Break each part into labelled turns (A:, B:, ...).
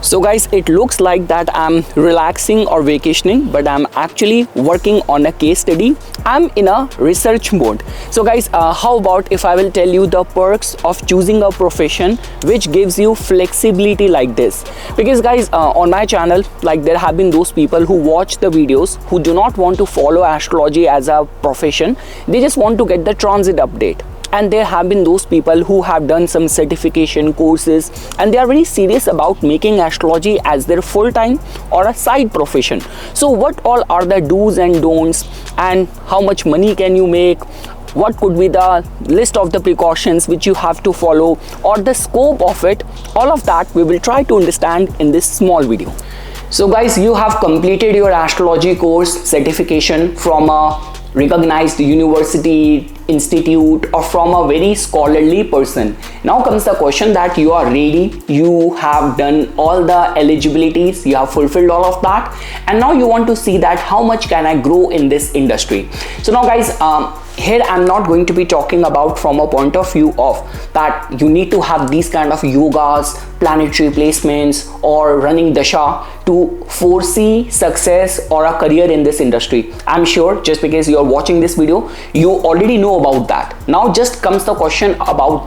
A: So guys, it looks like that I'm relaxing or vacationing, but I'm actually working on a case study. I'm in a research mode. So guys, how about if I will tell you the perks of choosing a profession which gives you flexibility like this? Because guys, on my channel, like there have been those people who watch the videos who do not want to follow astrology as a profession. They just want to get the transit update. And there have been those people who have done some certification courses and they are very serious about making astrology as their full-time or a side profession. So what all are the do's and don'ts, and how much money can you make? What could be the list of the precautions which you have to follow, or the scope of it? All of that we will try to understand in this small video. So guys, you have completed your astrology course certification from a recognized university, institute, or from a very scholarly person. Now comes the question that you are ready, you have done all the eligibilities, you have fulfilled all of that, and now you want to see that how much can I grow in this industry. So now guys, here I'm not going to be talking about from a point of view of that you need to have these kind of yogas, planetary placements, or running dasha to foresee success or a career in this industry. I'm sure just because you're watching this video, you already know about that. Now just comes the question about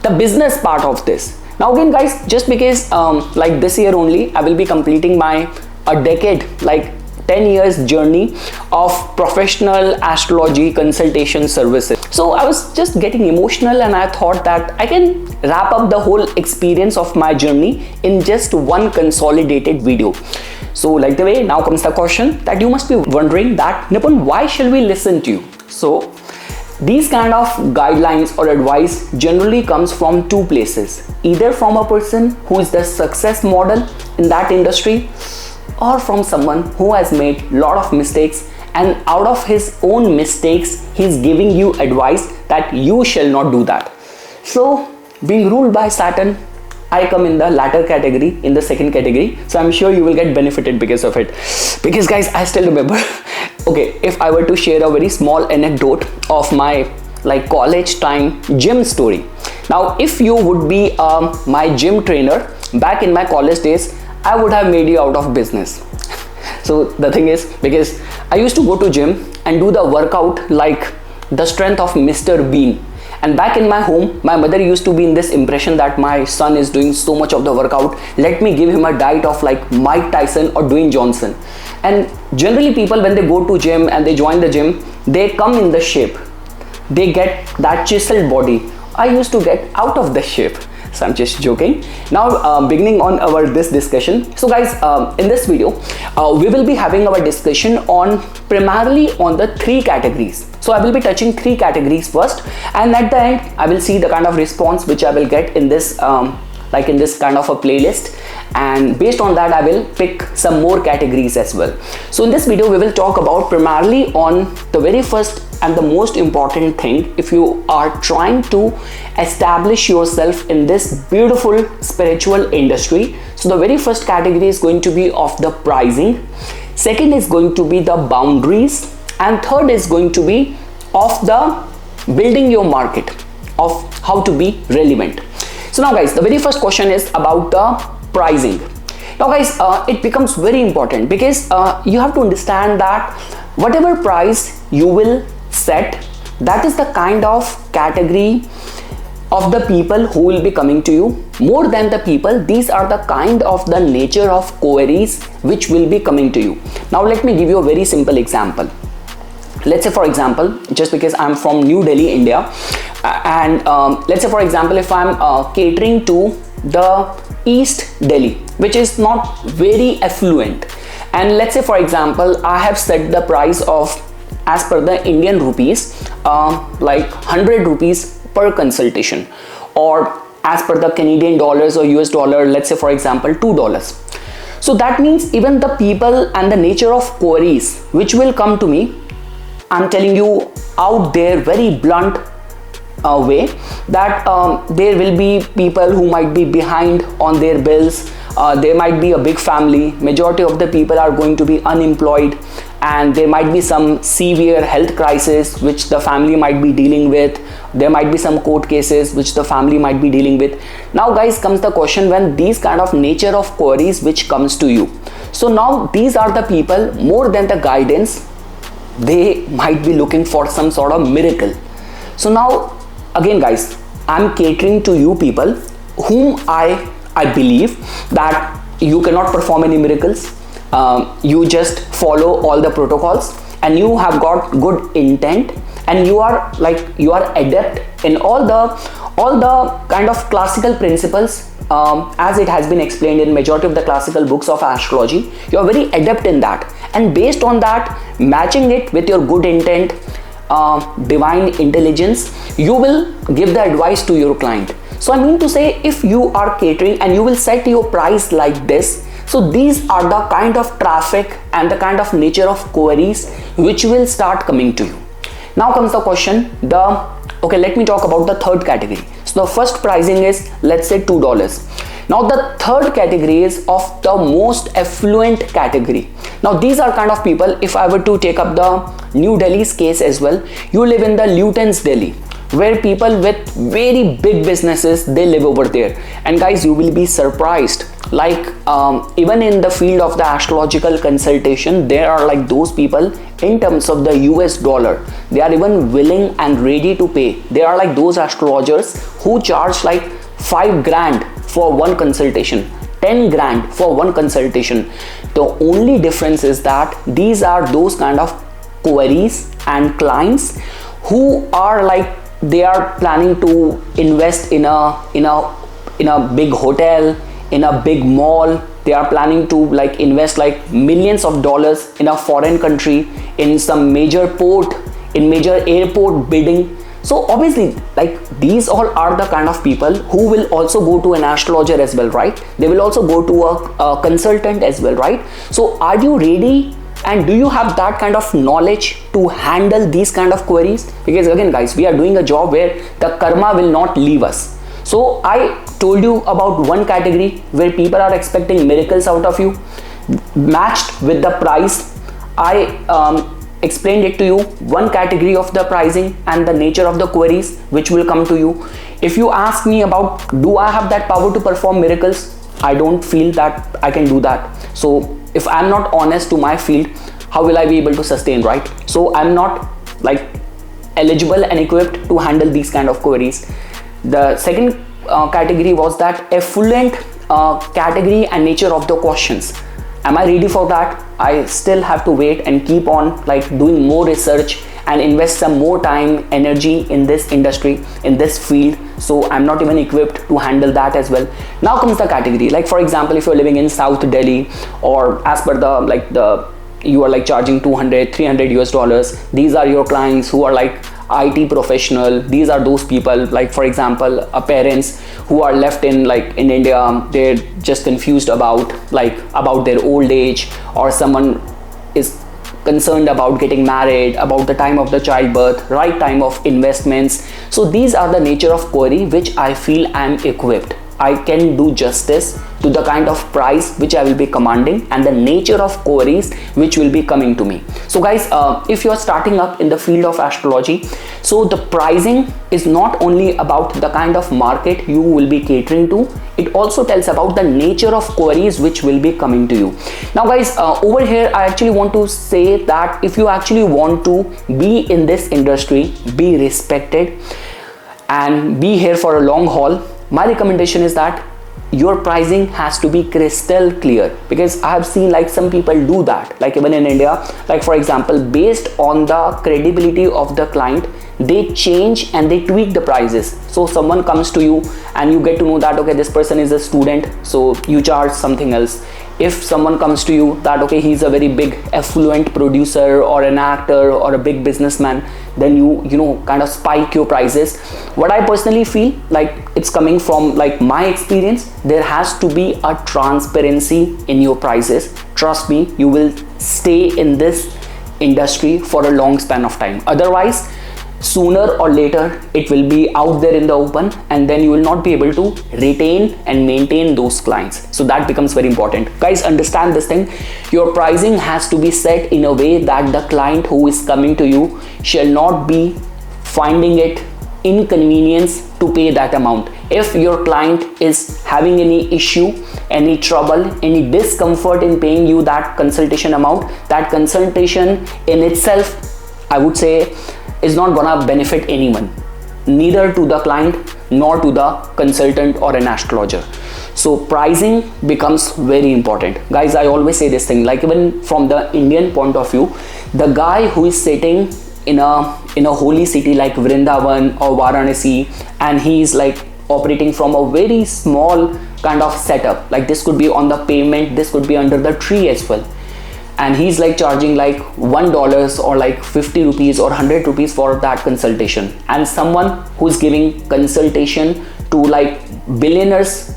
A: the business part of this. Now again guys, just because like this year only I will be completing a decade, like 10 years journey of professional astrology consultation services. So I was just getting emotional and I thought that I can wrap up the whole experience of my journey in just one consolidated video. So like the way, now comes the question that you must be wondering that, Nipun, why shall we listen to you? So these kind of guidelines or advice generally comes from two places, either from a person who is the success model in that industry, or from someone who has made a lot of mistakes, and out of his own mistakes he's giving you advice that you shall not do that. So being ruled by Saturn, I come in the latter category, in the second category. So I'm sure you will get benefited because of it. Because guys, I still remember okay, if I were to share a very small anecdote of my like college time gym story. Now if you would be my gym trainer back in my college days, I would have made you out of business. So the thing is, because I used to go to gym and do the workout like the strength of Mr. Bean. And back in my home, my mother used to be in this impression that my son is doing so much of the workout, let me give him a diet of like Mike Tyson or Dwayne Johnson. And generally people, when they go to gym and they join the gym, they come in the shape. They get that chiseled body. I used to get out of the shape. So I'm just joking. Now beginning on our this discussion. So guys, in this video we will be having our discussion on primarily on the three categories. So I will be touching three categories first, and at the end I will see the kind of response which I will get in this like in this kind of a playlist, and based on that I will pick some more categories as well. So in this video we will talk about primarily on the very first and the most important thing if you are trying to establish yourself in this beautiful spiritual industry. So the very first category is going to be of the pricing, second is going to be the boundaries, and third is going to be of the building your market, of how to be relevant. So now guys, the very first question is about the pricing. Now guys, it becomes very important because you have to understand that whatever price you will set, that is the kind of category of the people who will be coming to you. More than the people, these are the kind of the nature of queries which will be coming to you. Now let me give you a very simple example. Let's say for example, just because I'm from New Delhi, India, and let's say for example if I'm catering to the East Delhi, which is not very affluent, and let's say for example I have set the price of, as per the Indian rupees, like 100 rupees per consultation, or as per the Canadian dollars or US dollar, let's say for example $2. So that means even the people and the nature of queries which will come to me, I'm telling you out there very blunt way that there will be people who might be behind on their bills. There might be a big family, majority of the people are going to be unemployed, and there might be some severe health crisis which the family might be dealing with. There might be some court cases which the family might be dealing with. Now guys, comes the question when these kind of nature of queries which comes to you. So now these are the people, more than the guidance, they might be looking for some sort of miracle. So now again guys, I'm catering to you people whom I believe that you cannot perform any miracles. You just follow all the protocols and you have got good intent, and you are adept in all the kind of classical principles, as it has been explained in majority of the classical books of astrology. You are very adept in that, and based on that, matching it with your good intent, divine intelligence, you will give the advice to your client. So I mean to say, if you are catering and you will set your price like this, so these are the kind of traffic and the kind of nature of queries which will start coming to you. Now comes the question, let me talk about the third category. So the first pricing is, let's say, $2. Now the third category is of the most affluent category. Now these are kind of people, if I were to take up the New Delhi's case as well, you live in the Luton's Delhi, where people with very big businesses, they live over there. And guys, you will be surprised, even in the field of the astrological consultation, there are those people in terms of the US dollar, they are even willing and ready to pay. There are those astrologers who charge 5 grand for one consultation, 10 grand for one consultation. The only difference is that these are those kind of queries and clients who are they are planning to invest in a big hotel, in a big mall. They are planning to invest millions of dollars in a foreign country, in some major port, in major airport bidding. So obviously these all are the kind of people who will also go to an astrologer as well, right? They will also go to a consultant as well, right? So are you ready? And do you have that kind of knowledge to handle these kind of queries? Because again guys, we are doing a job where the karma will not leave us. So I told you about one category where people are expecting miracles out of you, matched with the price. I explained it to you, one category of the pricing and the nature of the queries which will come to you. If you ask me about, do I have that power to perform miracles? I don't feel that I can do that. So if I'm not honest to my field, how will I be able to sustain, right? So I'm not eligible and equipped to handle these kind of queries. The second category was that affluent category and nature of the questions. Am I ready for that? I still have to wait and keep on doing more research and invest some more time, energy in this industry, in this field. So I'm not even equipped to handle that as well. Now comes the category, for example, if you're living in South Delhi, or as per you are charging 200, 300 US dollars. These are your clients who are IT professional. These are those people, for example, parents who are left in India, they're just confused about their old age, or someone is concerned about getting married, about the time of the childbirth, right time of investments. So these are the nature of query which I feel I am equipped. I can do justice to the kind of price which I will be commanding and the nature of queries which will be coming to me. So guys, if you are starting up in the field of astrology, so the pricing is not only about the kind of market you will be catering to, it also tells about the nature of queries which will be coming to you. Now guys, over here I actually want to say that if you actually want to be in this industry, be respected and be here for a long haul, my recommendation is that your pricing has to be crystal clear, because I have seen some people do that, even in India, for example, based on the credibility of the client, they change and they tweak the prices. So someone comes to you and you get to know that, okay, this person is a student, so you charge something else. If someone comes to you that, okay, he's a very big affluent producer or an actor or a big businessman, then you kind of spike your prices. What I personally feel it's coming from my experience, there has to be a transparency in your prices. Trust me, you will stay in this industry for a long span of time. Otherwise, sooner or later it will be out there in the open, and then you will not be able to retain and maintain those clients. So that becomes very important. Guys, understand this thing. Your pricing has to be set in a way that the client who is coming to you shall not be finding it inconvenience to pay that amount. If your client is having any issue, any trouble, any discomfort in paying you that consultation amount, that consultation in itself, I would say, is not gonna benefit anyone, neither to the client nor to the consultant or an astrologer. So pricing becomes very important. Guys, I always say this thing, like even from the Indian point of view, the guy who is sitting in a holy city like Vrindavan or Varanasi, and he is like operating from a very small kind of setup, like this could be on the pavement, this could be under the tree as well, and he's like charging like $1 or like 50 rupees or 100 rupees for that consultation, and someone who's giving consultation to like billionaires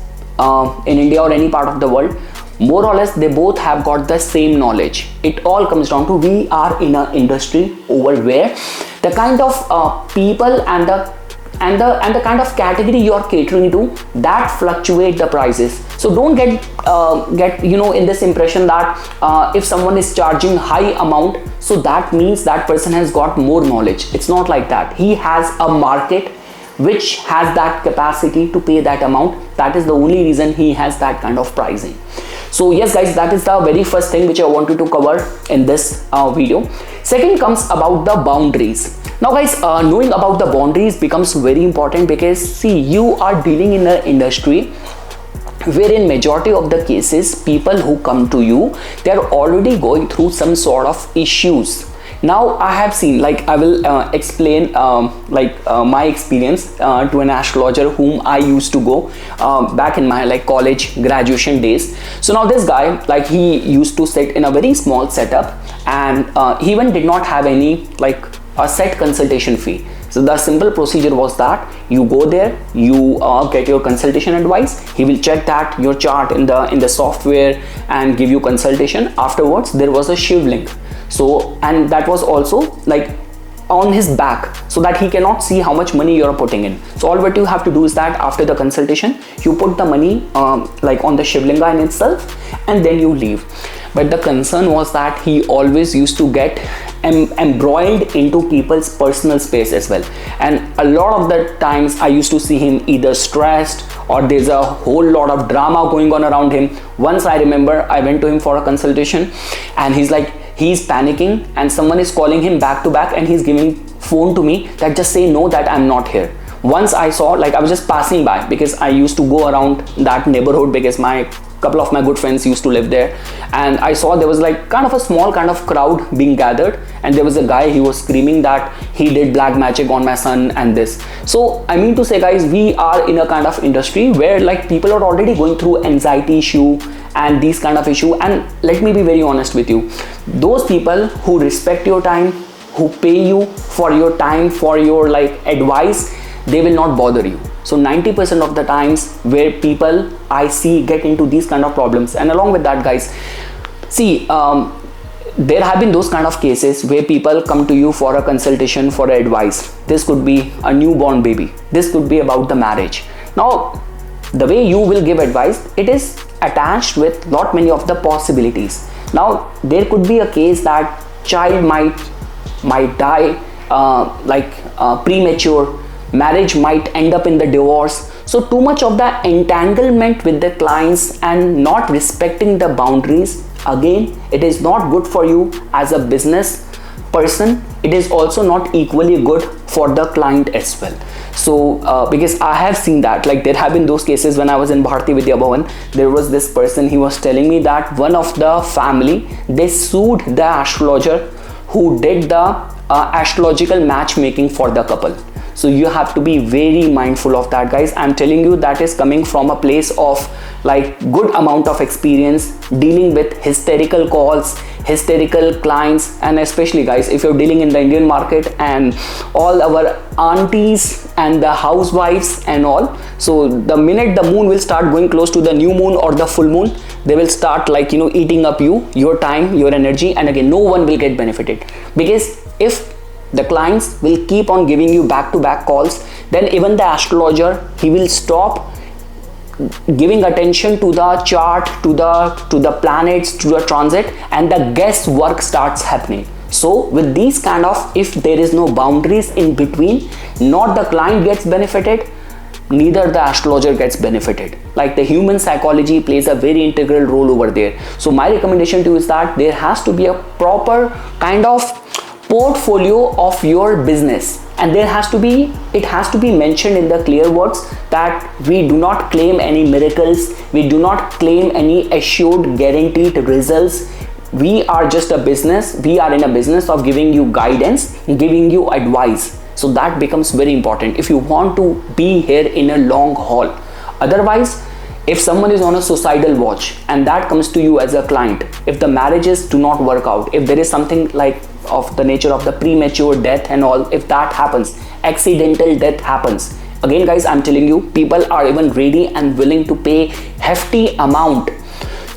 A: in India or any part of the world, more or less they both have got the same knowledge. It all comes down to, we are in an industry over where the kind of people and the kind of category you are catering to, that fluctuate the prices. So don't get in this impression that if someone is charging high amount, so that means that person has got more knowledge. It's not like that. He has a market which has that capacity to pay that amount. That is the only reason he has that kind of pricing. So yes guys, that is the very first thing which I wanted to cover in this video. Second comes about the boundaries. Now guys, knowing about the boundaries becomes very important, because see, you are dealing in an industry where in majority of the cases, people who come to you, they are already going through some sort of issues. Now I have seen, like I will explain my experience to an astrologer whom I used to go back in my like college graduation days. So now this guy, like he used to sit in a very small setup, and he even did not have any like a set consultation fee. So the simple procedure was that you go there, you get your consultation advice. He will check that your chart in the software and give you consultation. Afterwards, there was a shivling. So, and that was also like on his back, so that he cannot see how much money you're putting in. So all what you have to do is that after the consultation, you put the money like on the shivlinga in itself, and then you leave. But the concern was that he always used to get embroiled into people's personal space as well, and a lot of the times I used to see him either stressed or there's a whole lot of drama going on around him. Once I remember I went to him for a consultation, and he's panicking, and someone is calling him back to back, and he's giving phone to me that just say no, that I'm not here. Once I saw, like I was just passing by, because I used to go around that neighborhood because couple of my good friends used to live there, and I saw there was like kind of a small kind of crowd being gathered, and there was a guy, he was screaming that he did black magic on my son and this. So I mean to say guys, we are in a kind of industry where like people are already going through anxiety issue and these kind of issue. And let me be very honest with you, those people who respect your time, who pay you for your time, for your like advice, they will not bother you. So 90% of the times where people I see get into these kind of problems. And along with that guys, see, there have been those kind of cases where people come to you for a consultation, for advice. This could be a newborn baby, this could be about the marriage. Now the way you will give advice, it is attached with lot many of the possibilities. Now there could be a case that child might die premature, marriage might end up in the divorce. So too much of the entanglement with the clients and not respecting the boundaries, again, it is not good for you as a business person. It is also not equally good for the client as well. So because I have seen that, like there have been those cases when I was in Bharti Vidya Bhavan, there was this person, he was telling me that one of the family, they sued the astrologer who did the astrological matchmaking for the couple. So you have to be very mindful of that guys. I'm telling you, that is coming from a place of like good amount of experience dealing with hysterical calls, hysterical clients, and especially guys, if you're dealing in the Indian market and all our aunties and the housewives and all, so the minute the moon will start going close to the new moon or the full moon, they will start like eating up your time, your energy, and again no one will get benefited. Because if the clients will keep on giving you back-to-back calls, then even the astrologer, he will stop giving attention to the chart, to the planets, to the transit, and the guesswork starts happening. So with these kind of, if there is no boundaries in between, not the client gets benefited, neither the astrologer gets benefited. Like the human psychology plays a very integral role over there. So my recommendation to you is that there has to be a proper kind of portfolio of your business, and it has to be mentioned in the clear words that we do not claim any miracles, we do not claim any assured guaranteed results. We are just a business, we are in a business of giving you guidance, giving you advice. So that becomes very important if you want to be here in a long haul. Otherwise, if someone is on a suicidal watch and that comes to you as a client, if the marriages do not work out, if there is something like of the nature of the premature death and all, if that happens, accidental death happens, again guys, I'm telling you, people are even ready and willing to pay hefty amount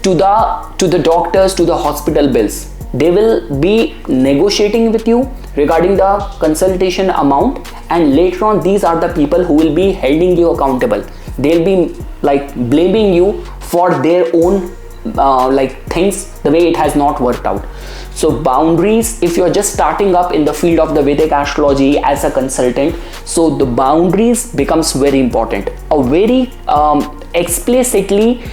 A: to the doctors, to the hospital bills. They will be negotiating with you regarding the consultation amount, and later on these are the people who will be holding you accountable. They'll be like blaming you for their own things, the way it has not worked out. So boundaries, if you're just starting up in the field of the Vedic astrology as a consultant, so the boundaries becomes very important. A very explicitly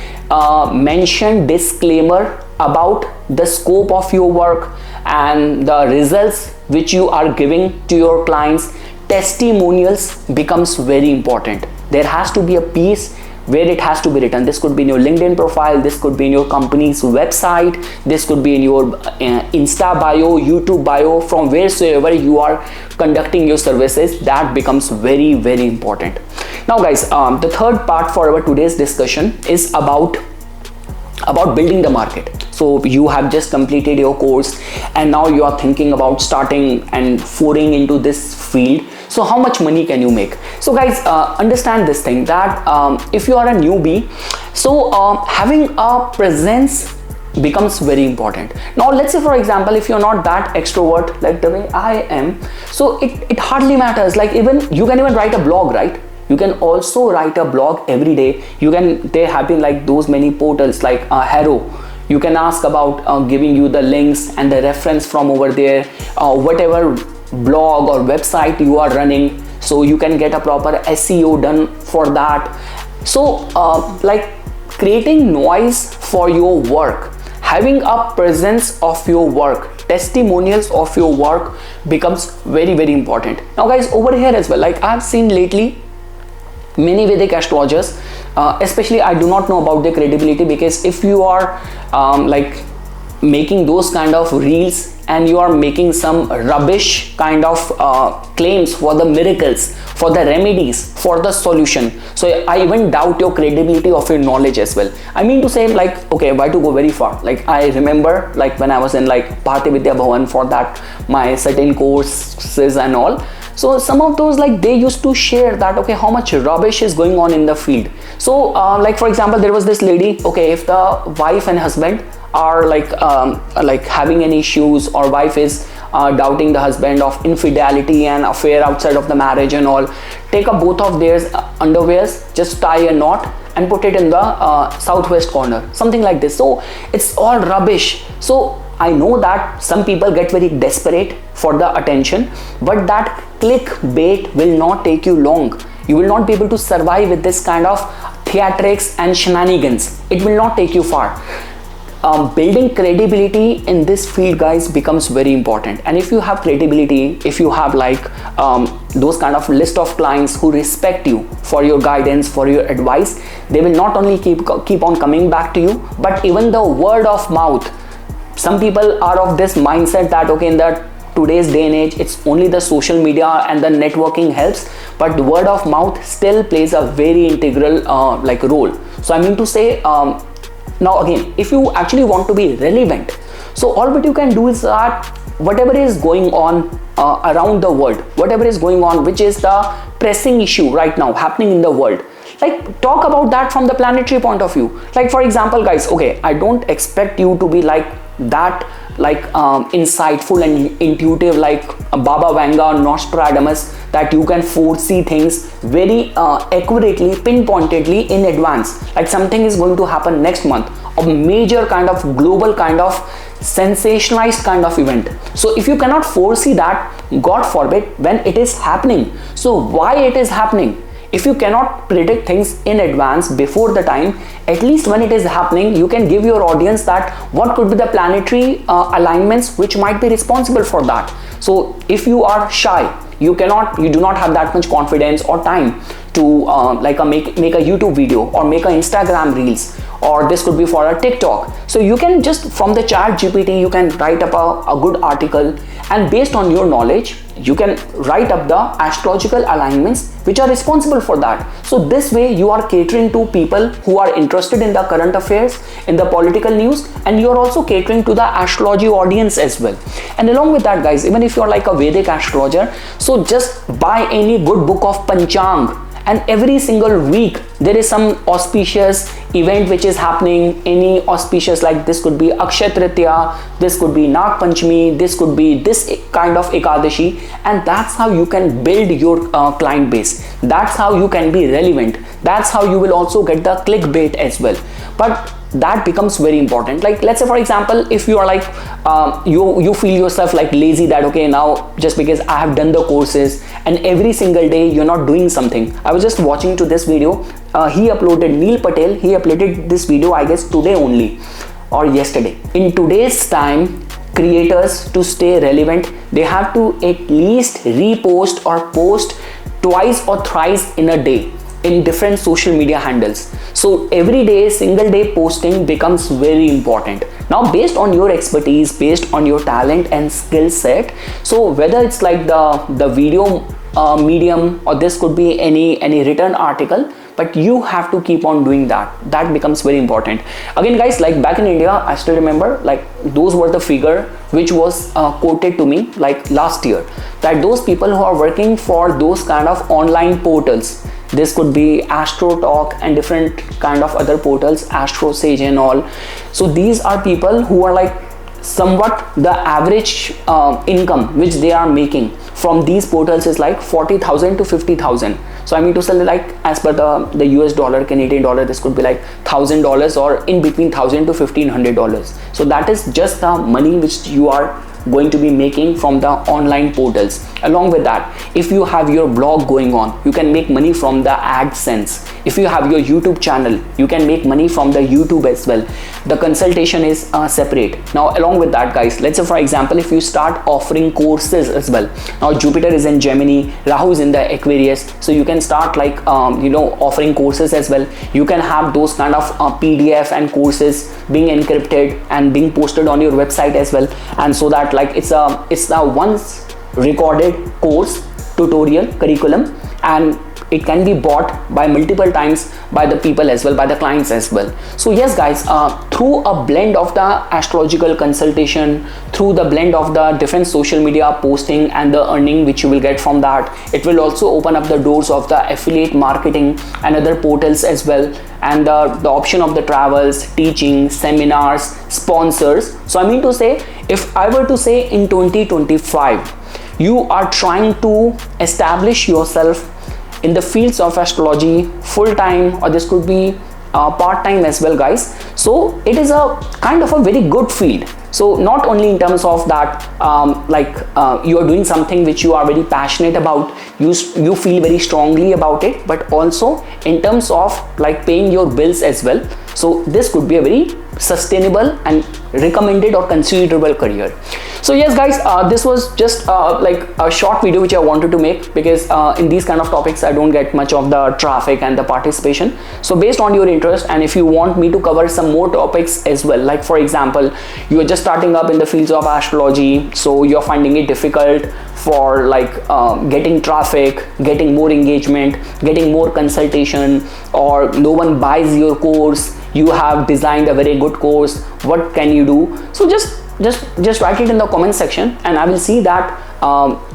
A: mentioned disclaimer about the scope of your work and the results which you are giving to your clients, testimonials becomes very important. There has to be a piece where it has to be written. This could be in your LinkedIn profile, this could be in your company's website, this could be in your Insta bio, YouTube bio, from wheresoever you are conducting your services. That becomes very, very important. Now guys, the third part for our today's discussion is about building the market. So you have just completed your course and now you are thinking about starting and foraying into this field. So how much money can you make? So guys, understand this thing that if you are a newbie, so having a presence becomes very important. Now let's say for example, if you're not that extrovert like the way I am, so it hardly matters. Like even you can even write a blog, right? You can also write a blog every day. There have been like those many portals like Hero. You can ask about giving you the links and the reference from over there, whatever blog or website you are running, so you can get a proper SEO done for that. So like creating noise for your work, having a presence of your work, testimonials of your work becomes very, very important. Now guys, over here as well, like I've seen lately many Vedic astrologers, especially I do not know about their credibility, because if you are like making those kind of reels and you are making some rubbish kind of claims for the miracles, for the remedies, for the solution, so I even doubt your credibility of your knowledge as well. I mean to say, like, okay, why to go very far? Like I remember like when I was in like Bharati Vidya Bhavan for that my certain courses and all, so some of those, like they used to share that, okay, how much rubbish is going on in the field. So like for example, there was this lady, okay, if the wife and husband are like having any issues, or wife is doubting the husband of infidelity and affair outside of the marriage and all, take up both of their underwears, just tie a knot and put it in the southwest corner, something like this. So it's all rubbish. So I know that some people get very desperate for the attention, but that clickbait will not take you long. You will not be able to survive with this kind of theatrics and shenanigans. It will not take you far. Building credibility in this field, guys, becomes very important. And if you have credibility, if you have like those kind of list of clients who respect you for your guidance, for your advice, they will not only keep on coming back to you, but even the word of mouth. Some people are of this mindset that, okay, in the today's day and age, it's only the social media and the networking helps, but the word of mouth still plays a very integral like role. So I mean to say, now again, if you actually want to be relevant, so all what you can do is that whatever is going on around the world, whatever is going on, which is the pressing issue right now happening in the world, like talk about that from the planetary point of view. Like for example, guys, okay, I don't expect you to be like that like insightful and intuitive like Baba Vanga or Nostradamus, that you can foresee things very accurately, pinpointedly in advance, like something is going to happen next month, a major kind of global kind of sensationalized kind of event. So if you cannot foresee that, God forbid, when it is happening, so why it is happening? If you cannot predict things in advance before the time, at least when it is happening, you can give your audience that what could be the planetary alignments which might be responsible for that. So if you are shy, you do not have that much confidence or time to make a YouTube video or make a Instagram reels, or this could be for a TikTok. So you can just from the chat GPT, you can write up a good article, and based on your knowledge, you can write up the astrological alignments which are responsible for that. So this way you are catering to people who are interested in the current affairs, in the political news, and you are also catering to the astrology audience as well. And along with that, guys, even if you are like a Vedic astrologer, so just buy any good book of Panchang, and every single week there is some auspicious event which is happening. Any auspicious, like this could be Akshay Tritiya, this could be Nag Panchami, this could be this kind of Ekadashi, and that's how you can build your client base. That's how you can be relevant. That's how you will also get the clickbait as well. But that becomes very important. Like let's say for example, if you are like you feel yourself like lazy, that okay, now just because I have done the courses and every single day you're not doing something. I was just watching to this video, he uploaded, Neil Patel, he uploaded this video I guess today only or yesterday. In today's time, creators, to stay relevant, they have to at least repost or post twice or thrice in a day in different social media handles. So every day, single day posting becomes very important. Now based on your expertise, based on your talent and skill set, so whether it's like the video medium, or this could be any written article, but you have to keep on doing that. That becomes very important. Again guys, like back in India, I still remember like those were the figure which was quoted to me like last year, that those people who are working for those kind of online portals, this could be Astro Talk and different kind of other portals, Astro Sage and all. So these are people who are like somewhat the average income which they are making from these portals is like 40,000 to 50,000. So I mean to say, like as per the US dollar, Canadian dollar, this could be like $1,000 or in between $1,000 to $1,500. So that is just the money which you are going to be making from the online portals. Along with that, if you have your blog going on, you can make money from the AdSense. If you have your YouTube channel, you can make money from the YouTube as well. The consultation is separate. Now along with that guys, let's say for example, if you start offering courses as well, now Jupiter is in Gemini, Rahu is in the Aquarius, so you can start like offering courses as well. You can have those kind of PDF and courses being encrypted and being posted on your website as well, and so that like it's a once recorded course, tutorial, curriculum, and it can be bought by multiple times by the people as well, by the clients as well. So yes guys, through a blend of the astrological consultation, through the blend of the different social media posting and the earning which you will get from that, it will also open up the doors of the affiliate marketing and other portals as well, and the option of the travels, teaching, seminars, sponsors. So I mean to say, if I were to say in 2025 you are trying to establish yourself in the fields of astrology full-time, or this could be part-time as well guys, so it is a kind of a very good field. So not only in terms of that you are doing something which you are very passionate about, you feel very strongly about it, but also in terms of like paying your bills as well. So this could be a very sustainable and recommended or considerable career. So yes guys, this was just like a short video which I wanted to make, because in these kind of topics I don't get much of the traffic and the participation. So based on your interest, and if you want me to cover some more topics as well, like for example, you are just starting up in the fields of astrology, so you're finding it difficult for like getting traffic, getting more engagement, getting more consultation, or no one buys your course, you have designed a very good course, what can you do? So just write it in the comment section, and I will see that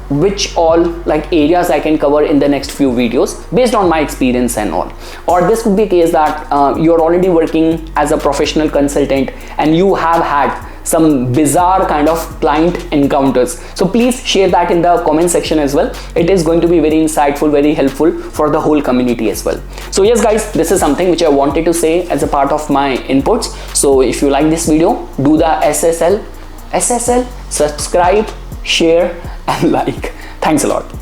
A: which all like areas I can cover in the next few videos based on my experience and all. Or this could be a case that you're already working as a professional consultant and you have had some bizarre kind of client encounters. So please share that in the comment section as well. It is going to be very insightful, very helpful for the whole community as well. So yes guys, this is something which I wanted to say as a part of my inputs. So if you like this video, do the SSL, subscribe, share and like. Thanks a lot.